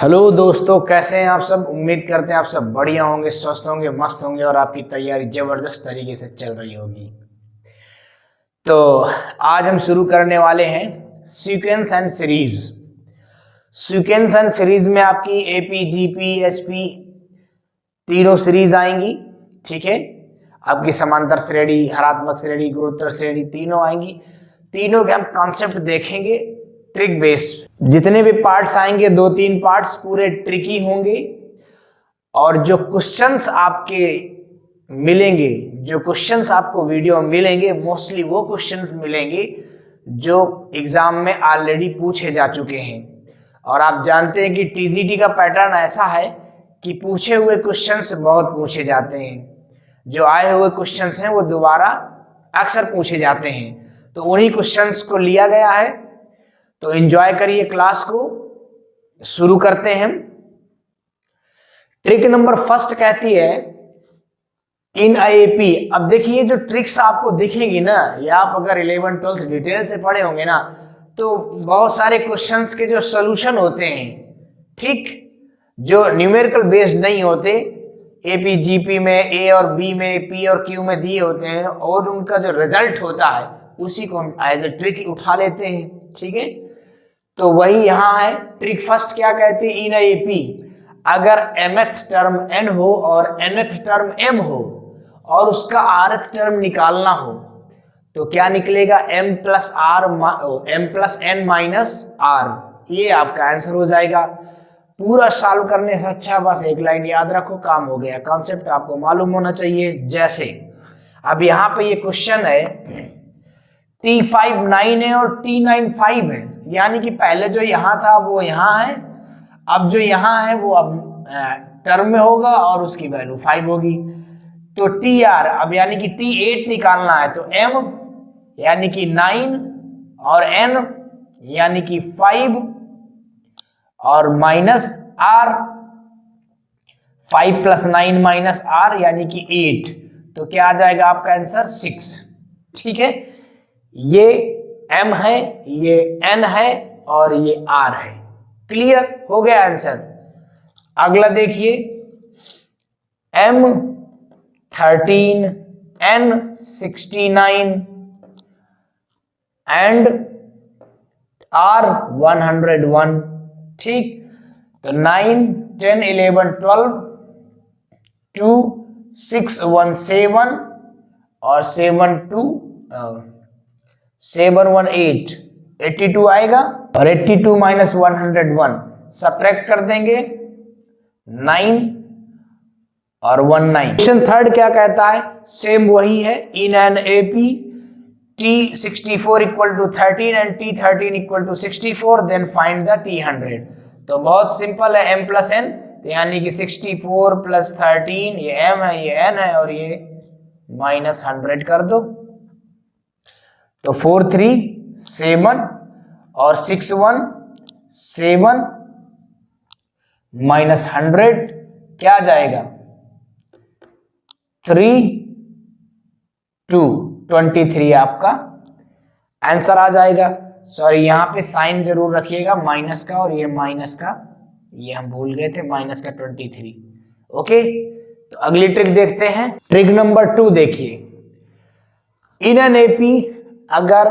Hello दोस्तों, कैसे हैं आप सब। उम्मीद करते हैं आप सब बढ़िया होंगे, स्वस्थ होंगे, मस्त होंगे और आपकी तैयारी जबरदस्त तरीके से चल रही होगी। तो आज हम शुरू करने वाले हैं sequence and series. Sequence and series में आपकी एपी, जीपी, एचपी तीनों सीरीज आएंगी। ठीक है, आपकी समांतर श्रेणी, हरात्मक श्रेणी, गुरुत्तर श्रेणी तीनों आएंगी। तीनों के हम कॉन्सेप्ट देखेंगे ट्रिक बेस्ड। जितने भी पार्ट्स आएंगे, 2-3 पार्ट्स पूरे ट्रिकी होंगे। और जो क्वेश्चंस आपके मिलेंगे, जो क्वेश्चंस आपको वीडियो में मिलेंगे, मोस्टली वो क्वेश्चंस मिलेंगे जो एग्जाम में ऑलरेडी पूछे जा चुके हैं। और आप जानते हैं कि टीजीटी का पैटर्न ऐसा है कि पूछे हुए क्वेश्चंस बहुत पूछे जाते हैं। जो आए हुए क्वेश्चंस हैं वो दोबारा अक्सर पूछे जाते हैं, तो उन्हीं क्वेश्चंस को लिया गया है। तो एंजॉय करिए क्लास को। शुरू करते हैं। ट्रिक नंबर फर्स्ट कहती है इन एपी। अब देखिए, जो ट्रिक्स आपको दिखेंगी ना, या आप अगर 11th 12th डिटेल से पढ़े होंगे ना, तो बहुत सारे क्वेश्चंस के जो सोल्यूशन होते हैं, ठीक, जो न्यूमेरिकल बेस्ड नहीं होते, एपी जीपी में ए और बी में, पी और क्यू में दिए होते हैं, और उनका जो रिजल्ट होता है उसी को हम एज ए ट्रिक उठा लेते हैं। ठीक है, तो वही यहां है। ट्रिक फर्स्ट क्या कहती है, इन एपी अगर mth टर्म n हो और nth टर्म m हो और उसका rth टर्म निकालना हो, तो क्या निकलेगा, m plus n minus r। ये आपका आंसर हो जाएगा। पूरा सॉल्व करने से अच्छा बस एक लाइन याद रखो, काम हो गया। कॉन्सेप्ट आपको मालूम होना चाहिए। जैसे अब यहाँ पे ये क्वेश्चन है, T5 9 है और T9 5 है, यानी कि पहले जो यहाँ था वो यहाँ है, अब जो यहाँ है वो अब टर्म में होगा और उसकी वैल्यू 5 होगी। तो TR अब यानी कि T8 निकालना है, तो M यानी कि 9 और N यानी कि 5 और minus R, 5 plus 9 minus R यानी कि 8। तो क्या आ जाएगा आपका आंसर 6। ठीक है, ये M है, ये N है और ये R है। क्लियर हो गया आंसर। अगला देखिए, M 13, N 69 एंड R 101। ठीक, तो 9, 10, 11, 12, 2, 6, 1, 7 और 7, 2, 7, 1, 8, 82 आएगा। और 82 माइनस 101 सब्ट्रैक्ट कर देंगे, 9 और 19। क्वेश्चन थर्ड क्या कहता है, सेम वही है, in an AP T64 equal to 13 and T13 equal to 64, then find the T100। तो बहुत सिंपल है, m प्लस n, तो यानी कि 64 प्लस 13, ये m है, ये n है, और ये माइनस 100 कर दो। तो 4 3 7 और 6 1 7 माइनस 100 क्या जाएगा, 3 2 23 आपका आंसर आ जाएगा। सॉरी, यहां पे साइन जरूर रखिएगा माइनस का, और ये माइनस का, ये हम भूल गए थे, माइनस का 23। ओके, तो अगली ट्रिक देखते हैं। ट्रिक नंबर 2 देखिए, इन एन एपी अगर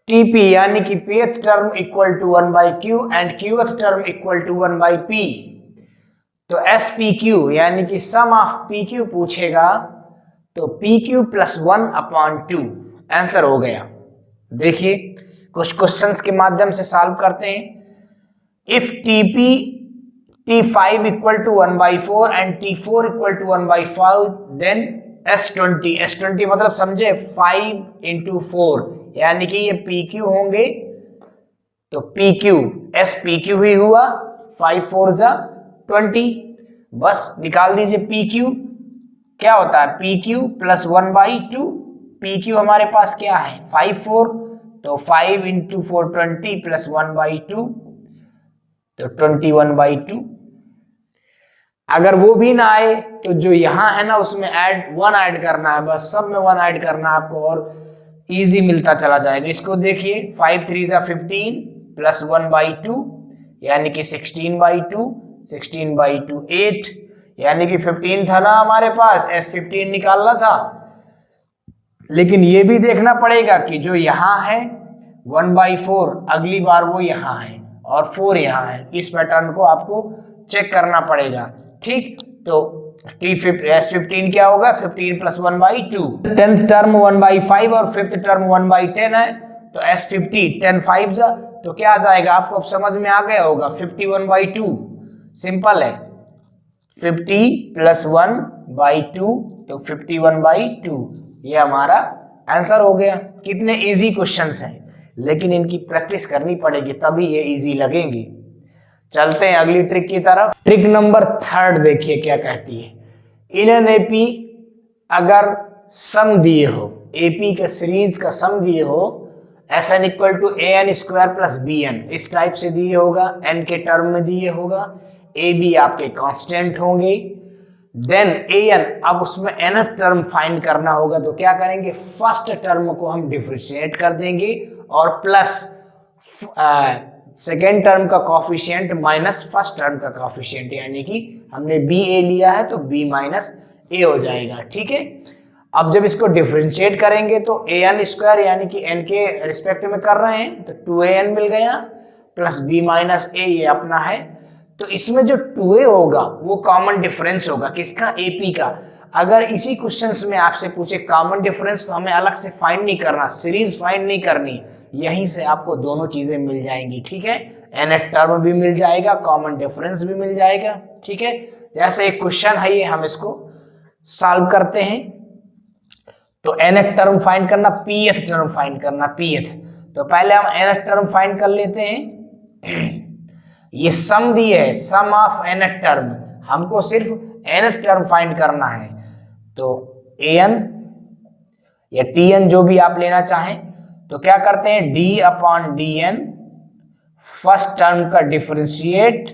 TP यानी कि pth term equal to 1 by q and qth term equal to 1 by p, तो SPQ यानी कि सम ऑफ PQ पूछेगा, तो PQ प्लस 1 अपॉन 2 आंसर हो गया। देखिए, कुछ क्वेश्चंस के माध्यम से सॉल्व करते हैं। If TP T5 equal to 1 by 4 and T4 equal to 1 by 5, then S20 मतलब समझे 5 इंटू 4, यानी कि ये PQ होंगे, तो PQ SPQ ही हुआ, 5 4 जा 20। बस निकाल दीजिए PQ क्या होता है, PQ प्लस 1 बाई 2। PQ हमारे पास क्या है, 5 4, तो 5 इंटू 4 20 प्लस 1 बाई 2, तो 21 बाई 2। अगर वो भी ना आए तो जो यहां है ना, उसमें 1 ऐड करना है, बस सब में 1 ऐड करना है आपको, और इजी मिलता चला जाएगा। इसको देखिए, 5 3 15 प्लस 1 बाई 2, यानी कि 16/2, 16/2 8, यानी कि 15 था ना हमारे पास, S15 निकालना था। लेकिन ये भी देखना पड़ेगा कि जो यहाँ है 1/4 अगली बार वो यहाँ है और 4 यहाँ है, इस पैटर्न को आपको चेक करना पड़ेगा। ठीक, तो S15 क्या होगा, 15 + 1/2, 10th टर्म 1/5 और 5th टर्म 1/10 है, तो S50 10 5 तो क्या आ जाएगा, आपको अब समझ में आ गया होगा, 51/2। सिंपल है, 50 + 1/2 तो 51/2, ये हमारा आंसर हो गया। कितने इजी क्वेश्चंस हैं, लेकिन इनकी प्रैक्टिस करनी पड़ेगी तभी ये इजी लगेंगे। चलते हैं अगली ट्रिक की तरफ। ट्रिक नंबर 3 देखिए क्या कहती है। इन एन एपी अगर सम दिए हो, एपी का सीरीज का सम दिए हो, Sn = an² + bn, इस टाइप से दिए होगा, n के टर्म में दिए होगा, ए बी आपके कांस्टेंट होंगे, देन an, अब उसमें nth टर्म फाइंड करना होगा, तो क्या करेंगे, फर्स्ट टर्म को हम डिफरेंशिएट कर देंगे और प्लस सेकेंड टर्म का कॉफिशिएंट माइनस फर्स्ट टर्म का कॉफिशिएंट, यानी कि हमने बी ए लिया है तो b - a हो जाएगा। ठीक है, अब जब इसको डिफरेंशिएट करेंगे तो an² यानी कि n के रिस्पेक्ट में कर रहे हैं तो 2an मिल गया, प्लस b - a ये अपना है। तो इसमें जो 2a होगा वो कॉमन डिफरेंस होगा, किसका, AP का। अगर इसी क्वेश्चंस में आपसे पूछे कॉमन डिफरेंस, तो हमें अलग से फाइंड नहीं करना, सीरीज फाइंड नहीं करनी, यहीं से आपको दोनों चीजें मिल जाएंगी। ठीक है, nth टर्म भी मिल जाएगा, कॉमन डिफरेंस भी मिल जाएगा। ठीक है, जैसे एक क्वेश्चन है ये, हम इसको सॉल्व करते हैं। तो nth टर्म फाइंड करना, pth टर्म फाइंड करना, pth। तो पहले हम nth टर्म फाइंड कर लेते हैं। ये सम दिए है, सम ऑफ nth टर्म, हमको सिर्फ nth टर्म फाइंड करना है। तो an या tn जो भी आप लेना चाहें, तो क्या करते हैं, d/dn, फर्स्ट टर्म का डिफरेंशिएट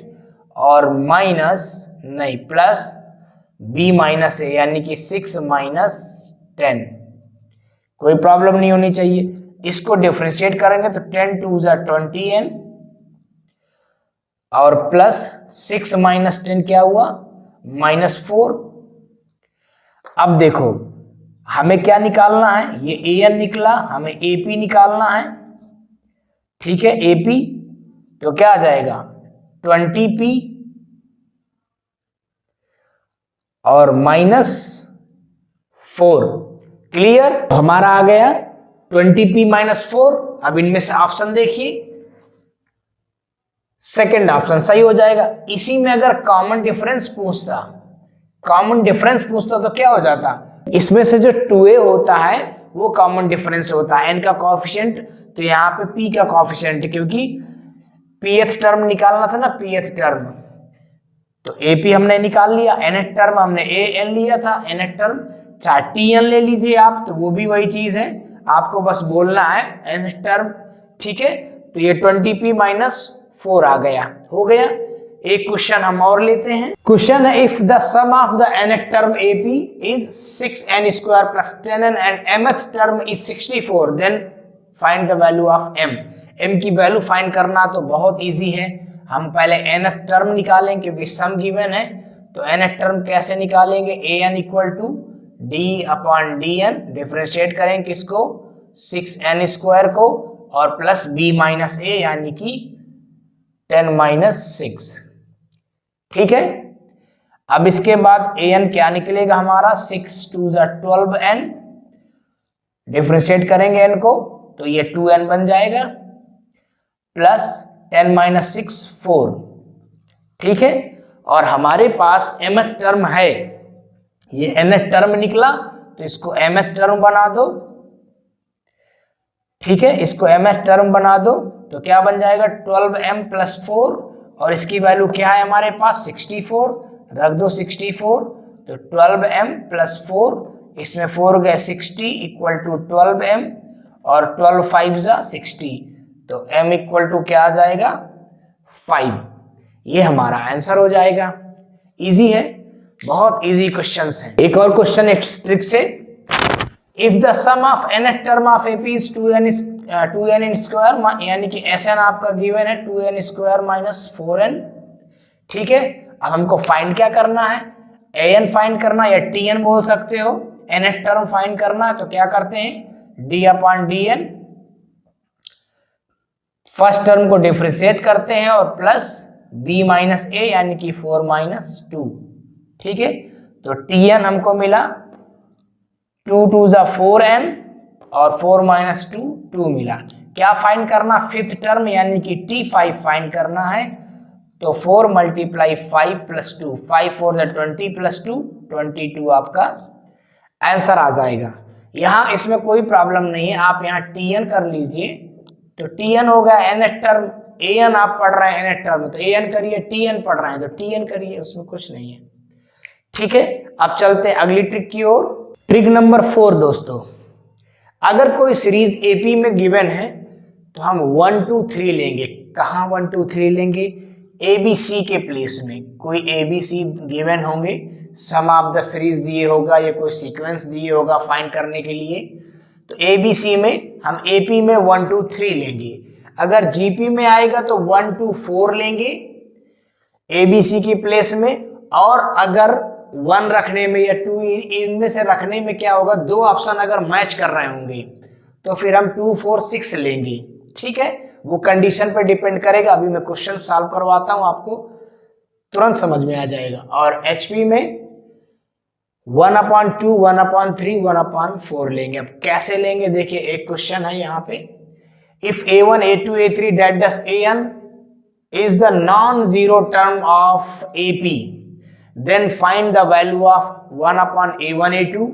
और माइनस नहीं प्लस b - a, यानी कि 6 - 10। कोई प्रॉब्लम नहीं होनी चाहिए। इसको डिफरेंशिएट करेंगे तो 10 2 = 20n और प्लस 6 - 10 क्या हुआ, -4। अब देखो हमें क्या निकालना है, ये an निकला, हमें AP निकालना है। ठीक है, AP तो क्या आ जाएगा, 20p और -4। क्लियर, हमारा आ गया 20p - 4। अब इनमें से ऑप्शन देखिए, सेकंड ऑप्शन सही हो जाएगा। इसी में अगर कॉमन डिफरेंस पूछता तो क्या हो जाता, इसमें से जो 2a होता है वो कॉमन डिफरेंस होता है, n का कोएफिशिएंट, तो यहाँ पे p का कोएफिशिएंट, क्योंकि pth टर्म निकालना था ना, pth टर्म, तो AP हमने निकाल लिया, nth टर्म हमने an लिया था, nth टर्म, चाहे tn ले लीजिए आप, तो वो भी वही चीज है, आपको बस बोलना है nth टर्म। ठीक है, तो ये 20p - 4 आ गया, हो गया। एक क्वेश्चन हम और लेते हैं। क्वेश्चन है, if the sum of the nth term AP is 6n² + 10n and mth term is 64, then find the value of m। m की वैल्यू फाइंड करना तो बहुत इजी है, हम पहले nth टर्म निकालेंगे क्योंकि सम गिवन है। तो nth टर्म कैसे निकालेंगे, an = d/dn, डिफरेंशिएट करेंगे किसको, 6n² को, और प्लस b - a यानी कि 10 - 6। ठीक है, अब इसके बाद an क्या निकलेगा हमारा, 6 2 = 12n, डिफरेंशिएट करेंगे n को तो ये 2n बन जाएगा, प्लस 10 - 6 4। ठीक है, और हमारे पास mth टर्म है, ये nth टर्म निकला, तो इसको mth टर्म बना दो। ठीक है, इसको mth टर्म बना दो तो क्या बन जाएगा, 12m + 4, और इसकी वैल्यू क्या है हमारे पास, 64, रख दो 64, तो 12m + 4, इसमें 4 गए 60 = 12m, और 12 5 = 60, तो m = क्या आ जाएगा, 5। ये हमारा आंसर हो जाएगा। इजी है, बहुत इजी क्वेश्चंस हैं। एक और क्वेश्चन इस ट्रिक से, if the sum of nth term of AP is 2n square, यानी कि Sn आपका गिवन है 2n स्क्वायर माइनस 4n। ठीक है, अब हमको फाइंड क्या करना है, an फाइंड करना या tn बोल सकते हो, nth टर्म फाइंड करना है। तो क्या करते हैं, d upon dn, first term को डिफरेंशिएट करते हैं और प्लस b माइनस a यानी कि 4 माइनस 2। ठीक है, तो tn हमको मिला 2 2 जा 4n और 4 माइनस 2 2 मिला। क्या फाइंड करना, फिफ्थ टर्म यानी कि t5 फाइंड करना है। तो 4 मल्टीप्लाई 5 प्लस 2, 5 4 जा 20 प्लस 2 22 आपका आंसर आ जाएगा। यहां इसमें कोई प्रॉब्लम नहीं है, आप यहां tn कर लीजिए। तो tn हो गया nth टर्म, an आप पढ़ रहे हैं nth टर्म, तो an करिए, tn पढ़ रहे हैं तो tn करिए, उसमें कुछ नहीं है। ठीक है, अब चलते हैं अगली ट्रिक की ओर। ट्रिक नंबर 4 दोस्तों, अगर कोई सीरीज एपी में गिवन है तो हम 1 2 3 लेंगे। कहां 1 2 3 लेंगे, एबीसी के प्लेस में। कोई एबीसी गिवन होंगे, सम ऑफ द सीरीज दिए होगा या कोई सीक्वेंस दिए होगा फाइंड करने के लिए। तो एबीसी में हम एपी में 1 2 3 लेंगे। अगर जीपी में आएगा तो 1 2 4 लेंगे एबीसी की प्लेस में। और अगर 1 रखने में या 2 इनमें से रखने में क्या होगा, दो ऑप्शन अगर मैच कर रहे होंगे तो फिर हम 2 4 6 लेंगे। ठीक है, वो कंडीशन पे डिपेंड करेगा। अभी मैं क्वेश्चन सॉल्व करवाता हूं, आपको तुरंत समझ में आ जाएगा। और एचपी में 1/2 1/3 1/4 लेंगे। अब कैसे लेंगे, देखिए एक क्वेश्चन है यहाँ पे, if a1 a2 a3 that does an is the non-zero term of AP, then find the value of 1/a1 a2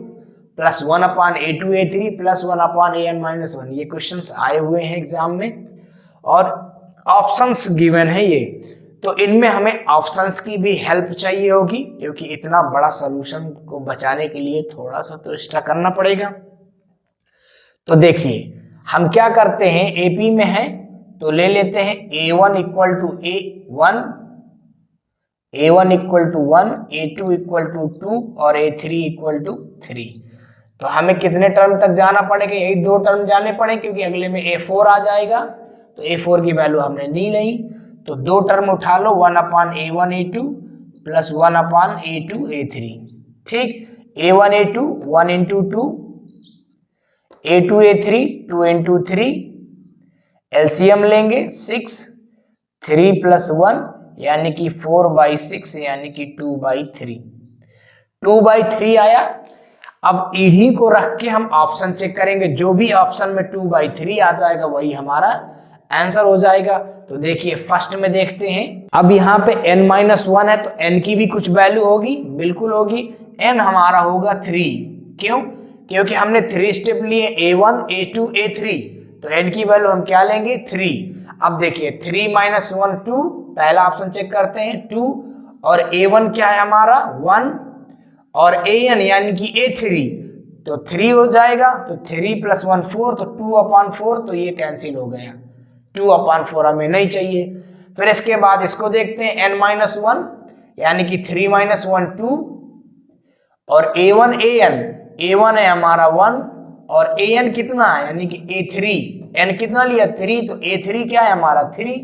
plus 1/a2 a3 plus 1/an minus 1। ये क्वेश्चंस आए हुए हैं एग्जाम में और ऑप्शंस गिवन है ये, तो इनमें हमें ऑप्शंस की भी हेल्प चाहिए होगी, क्योंकि इतना बड़ा सॉल्यूशन को बचाने के लिए थोड़ा सा तो एक्स्ट्रा करना पड़ेगा। तो देखिए हम क्या करते हैं, एपी में है तो ले लेते हैं a1 equal to a1 equal to 1, a2 equal to 2 और a3 इक्वल टू 3। तो हमें कितने टर्म तक जाना पड़ेगा, यही 2 टर्म जाने पड़े, क्योंकि अगले में a4 आ जाएगा। तो a4 की वैल्यू हमने ली नहीं, तो 2 टर्म उठा लो, 1/a1 a2 plus 1/a2 a3। ठीक, a1 a2 1 into 2, a2 a3 2 into 3, LCM लेंगे 6, 3 प्लस 1 यानी कि 4/6 यानी कि 2/3। 2/3 आया। अब इन्हीं को रख के हम ऑप्शन चेक करेंगे, जो भी ऑप्शन में 2/3 आ जाएगा वही हमारा आंसर हो जाएगा। तो देखिए फर्स्ट में देखते हैं, अब यहाँ पे n-1 है तो n की भी कुछ वैल्यू होगी, बिल्कुल होगी। n हमारा होगा 3, क्यों, क्योंकि हमने 3 स्टेप लिए, a1 a2 a3, तो n की वैल्यू हम क्या लेंगे 3। अब देखिए 3 - 1 2, पहला ऑप्शन चेक करते हैं 2, और a1 क्या है हमारा 1, और an यानी कि a3 तो 3 हो जाएगा। तो 3 + 1 4, तो 2/4, तो ये कैंसिल हो गया, 2/4 हमें नहीं चाहिए। फिर इसके बाद इसको देखते हैं n-1 यानी कि 3 - 1 2, और a1 a1 है हमारा 1, और an कितना है यानी कि a3, n कितना लिया 3, तो a3 क्या है हमारा 3,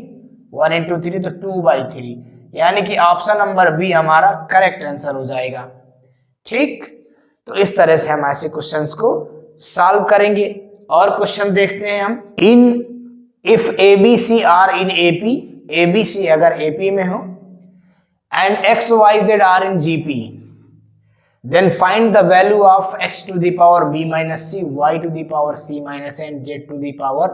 1 इंटू 3 तो 2/3, यानी कि ऑप्शन नंबर बी हमारा करेक्ट आंसर हो जाएगा। ठीक, तो इस तरह से हम ऐसे क्वेश्चंस को सॉल्व करेंगे। और क्वेश्चन देखते हैं हम, इन if ABC are in AP, ABC अगर AP में हो, and XYZ are in GP, then find the value of x to the power b minus c, y to the power c minus n, z to the power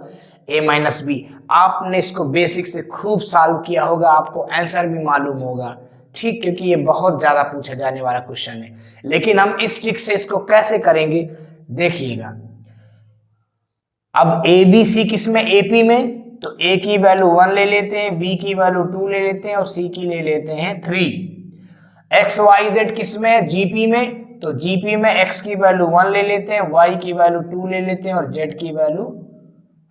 a minus b। आपने इसको basic से खूब solve किया होगा, आपको answer भी मालूम होगा। ठीक, क्योंकि ये बहुत ज्यादा पूछा जाने वाला क्वेश्चन है। लेकिन हम इस ट्रिक से इसको कैसे करेंगे देखिएगा। अब ए बी सी किस में, एपी में, तो ए की वैल्यू 1 ले लेते हैं, बी की वैल्यू 2 ले लेते हैं और सी की ले लेते हैं 3। एक्स वाई जेड किस में, जीपी में, तो जीपी में एक्स की वैल्यू 1 ले लेते हैं, वाई की वैल्यू 2 ले लेते हैं और जेड की वैल्यू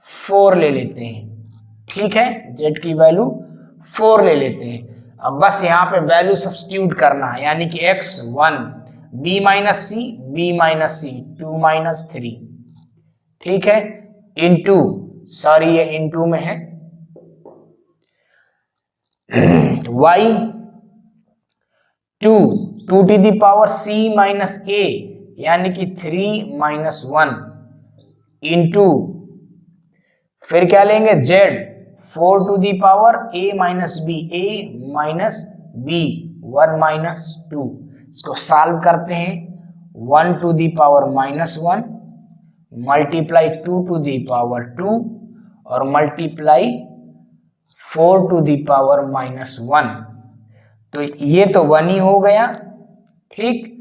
4 ले लेते हैं। ठीक है, जेड की वैल्यू 4 ले लेते हैं। अब बस यहाँ पे वैल्यू सब्स्टिट्यूट करना है, यानी कि x 1, b माइनस सी 2 माइनस 3, ठीक है, इनटू, सॉरी ये इनटू में है, y 2 to the power c minus a यानी कि 3 माइनस 1 इनटू, फिर क्या लेंगे z 4 to the power a minus b, a minus b 1 minus 2, इसको सॉल्व करते हैं, 1 to the power minus 1 multiply 2 to the power 2 और multiply 4 to the power minus 1, तो ये तो 1 ही हो गया, ठीक,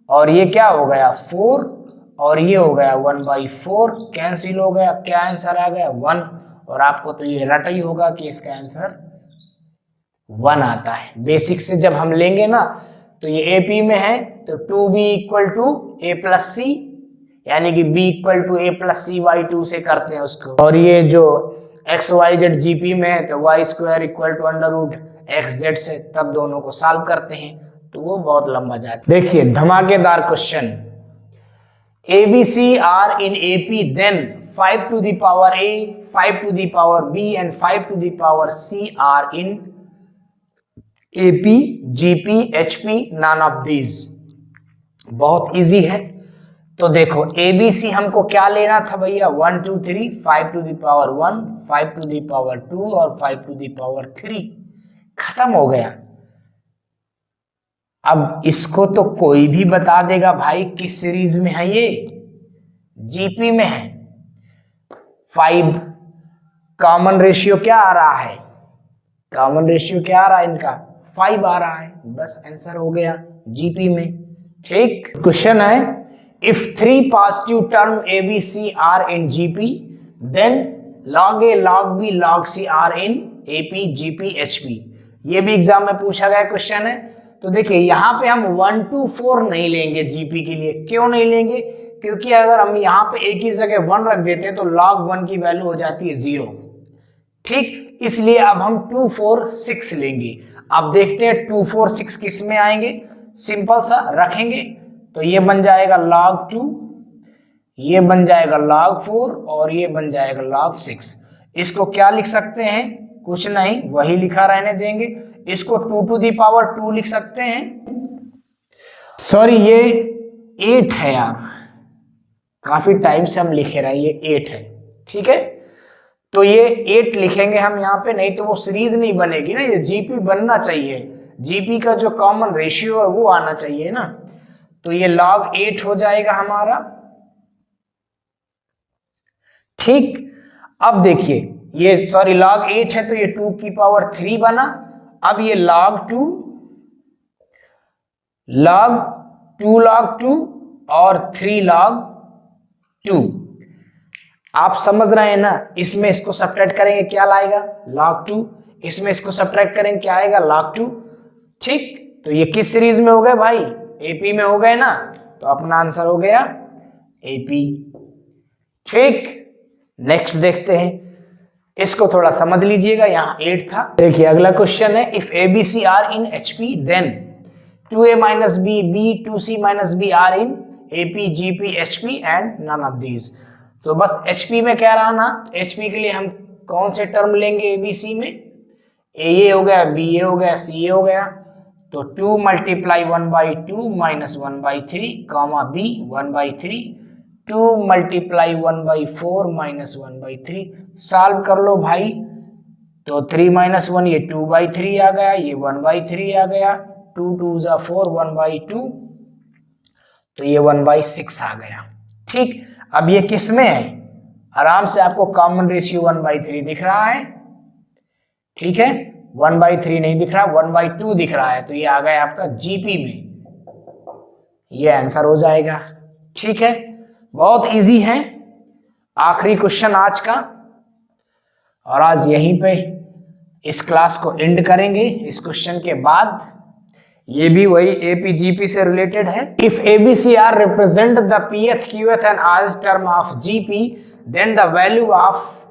और ये क्या हो गया 4 और ये हो गया 1/4, कैंसिल हो गया, क्या आंसर आ गया 1, और आपको तो ये रटा ही होगा कि इसका आंसर 1 आता है। बेसिक से जब हम लेंगे ना तो ये एपी में है तो 2b equal to a plus C, यानी कि b equal to a plus C by 2 से करते हैं उसको, और ये जो XYZ जीपी में है तो y square equal to under root XZ से, तब दोनों को सॉल्व करते हैं तो वो बहुत लंबा जाता है। देखिए धमाकेदार question, ABC are in AP then 5 to the power A, 5 to the power B and 5 to the power C are in AP, GP, HP, none of these। बहुत इजी है, तो देखो ABC हमको क्या लेना था भैया 1 2 3, 5 to the power 1, 5 to the power 2 और 5 to the power 3, खत्म हो गया। अब इसको तो कोई भी बता देगा भाई किस सीरीज में है, ये जीपी में है। 5 कॉमन रेशियो क्या आ रहा है, कॉमन रेशियो क्या आ रहा है इनका 5 आ रहा है, बस आंसर हो गया जीपी में, ठीक। क्वेश्चन है if 3 positive term ABC are in GP then log A, log B, log C are in AP, GP, HP। ये भी एग्जाम में पूछा गया क्वेश्चन है। तो देखिए यहाँ पे हम 1 to 4 नहीं लेंगे जीपी के लिए, क्यों नहीं लेंगे, क्योंकि अगर हम यहाँ पे एक ही जगह 1 रख देते हैं तो log 1 की वैल्यू हो जाती है 0, ठीक, इसलिए अब हम 2 4 6 लेंगे। अब देखते हैं 2 4 6 किस में आएंगे, सिंपल सा रखेंगे तो ये बन जाएगा log 2, ये बन जाएगा log 4 और ये बन जाएगा log 6। इसको क्या लिख सकते हैं, कुछ नहीं, वही लिखा रहने देंगे, इसको 2 to the power 2 लिख सकते हैं, सॉरी ये 8 है यार, काफी टाइम से हम लिखे रहे, ये 8 है, ठीक है, तो ये 8 लिखेंगे हम यहाँ पे, नहीं तो वो सीरीज नहीं बनेगी ना, ये जीपी बनना चाहिए, जीपी का जो कॉमन रेशियो है वो आना चाहिए ना, तो ये log 8 हो जाएगा हमारा, ठीक। अब देखिए ये सॉरी log 8 है तो ये 2 की पावर 3 बना, अब ये log 2 log 2 और 3 log 2, आप समझ रहे हैं ना, इसमें इसको सब्ट्रैक्ट करेंगे क्या लाएगा log 2, इसमें इसको सब्ट्रैक्ट करेंगे क्या आएगा log 2, ठीक। तो ये किस सीरीज में हो गए भाई, एपी में हो गए ना, तो अपना आंसर हो गया एपी, ठीक। नेक्स्ट देखते हैं, इसको थोड़ा समझ लीजिएगा, यहाँ 8 था। देखिए अगला क्वेश्चन है if ABC are in HP then 2A minus B, B 2C minus B are in AP, GP, HP and none of these. तो बस HP में क्या रहा ना, HP के लिए हम कौन से टर्म लेंगे ABC में, A हो गया, B हो गया, C हो गया, तो 2 multiply 1/2 minus 1/3 comma B 1/3, 2 multiply 1/4 minus 1/3, solve कर लो भाई, तो 3 माइनस 1 ये 2/3 आ गया, ये 1/3 आ गया, 2 2 जा 4 1/2, तो ये 1/6 आ गया, ठीक। अब ये किस में है, आराम से आपको कॉमन रेशियो 1/3 दिख रहा है, ठीक है, 1/3 नहीं दिख रहा, 1/2 दिख रहा है, तो ये आ गया आपका जीपी में, ये आंसर हो जाएगा, ठीक है। बहुत इजी है, आखिरी क्वेश्चन आज का, और आज यहीं पे इस क्लास को एंड करेंगे। इस क्वेश्चन के बाद ये भी वही एपीजीपी से रिलेटेड है। If A B C are represent the pth qth and r term of GP then the value of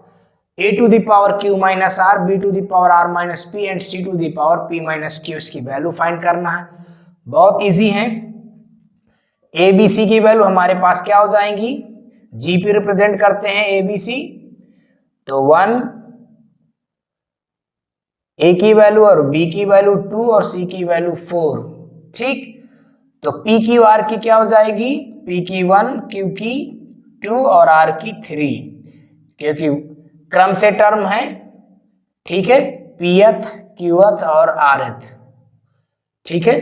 a to the power q minus r, b to the power r minus p and c to the power p minus q, इसकी value find करना है। बहुत easy है, A B C की value हमारे पास क्या हो जाएंगी, जी पे रिप्रेजेंट करते हैं ए बी सी, तो 1 ए की वैल्यू और बी की वैल्यू 2 और सी की वैल्यू 4। ठीक, तो पी की आर की क्या हो जाएगी, पी की 1, क्यू की 2 और आर की 3, क्योंकि क्रम से टर्म है। ठीक है, पीएथ क्यूएथ और आरएथ, ठीक है,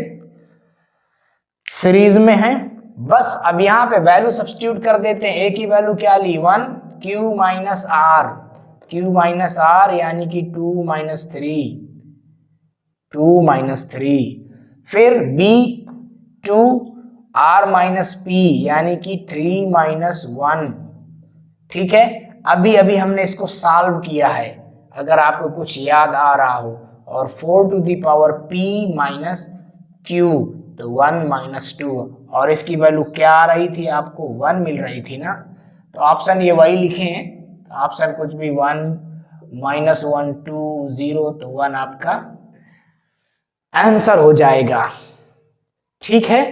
सीरीज में है। बस अब यहां पे वैल्यू सब्स्टिट्यूट कर देते हैं। ए की वैल्यू क्या ली 1, q minus r, q minus r यानी कि 2 माइनस 3, 2 माइनस 3, फिर बी 2 आर माइनस पी यानी कि 3 माइनस 1। ठीक है, अभी अभी हमने इसको सॉल्व किया है, अगर आपको कुछ याद आ रहा हो, और 4 to the power p minus q, तो 1 माइनस 2, और इसकी वैल्यू क्या आ रही थी, आपको 1 मिल रही थी ना, तो ऑप्शन ये वही लिखे हैं, ऑप्शन कुछ भी 1 माइनस 1 2 0, तो 1 आपका आंसर हो जाएगा। ठीक है,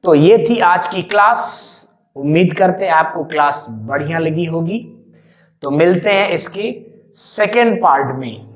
तो ये थी आज की क्लास, उम्मीद करते हैं आपको क्लास बढ़िया लगी होगी। तो मिलते हैं इसके सेकेंड पार्ट में।